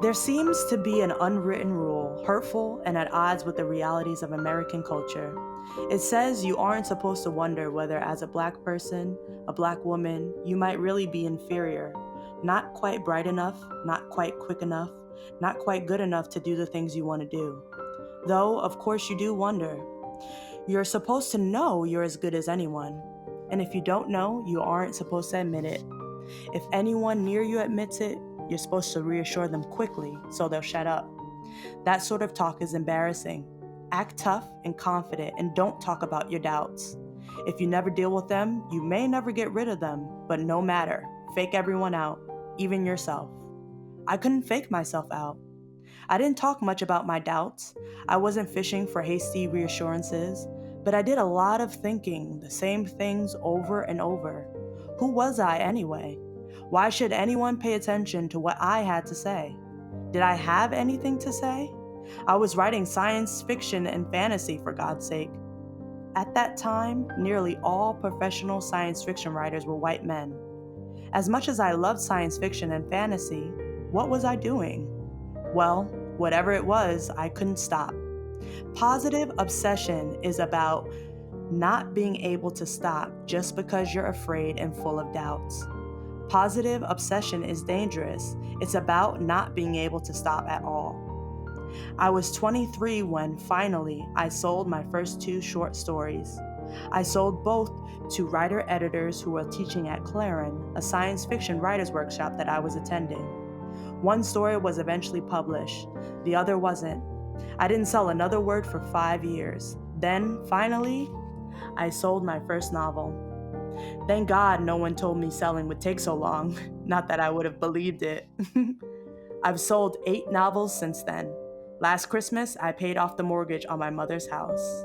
There seems to be an unwritten rule, hurtful and at odds with the realities of American culture. It says you aren't supposed to wonder whether, as a black person, a black woman, you might really be inferior. Not quite bright enough, not quite quick enough, not quite good enough to do the things you want to do. Though, of course, you do wonder. You're supposed to know you're as good as anyone. And if you don't know, you aren't supposed to admit it. If anyone near you admits it, you're supposed to reassure them quickly so they'll shut up. That sort of talk is embarrassing. Act tough and confident and don't talk about your doubts. If you never deal with them, you may never get rid of them, but no matter, fake everyone out, even yourself. I couldn't fake myself out. I didn't talk much about my doubts. I wasn't fishing for hasty reassurances, but I did a lot of thinking the same things over and over. Who was I anyway? Why should anyone pay attention to what I had to say? Did I have anything to say? I was writing science fiction and fantasy, for God's sake. At that time, nearly all professional science fiction writers were white men. As much as I loved science fiction and fantasy, what was I doing? Well, whatever it was, I couldn't stop. Positive obsession is about not being able to stop just because you're afraid and full of doubts. Positive obsession is dangerous. It's about not being able to stop at all. I was 23 when, finally, I sold my first 2 short stories. I sold both to writer-editors who were teaching at Clarin, a science fiction writers' workshop that I was attending. One story was eventually published, the other wasn't. I didn't sell another word for 5 years. Then, finally, I sold my first novel. Thank God no one told me selling would take so long. Not that I would have believed it. I've sold 8 novels since then. Last Christmas, I paid off the mortgage on my mother's house.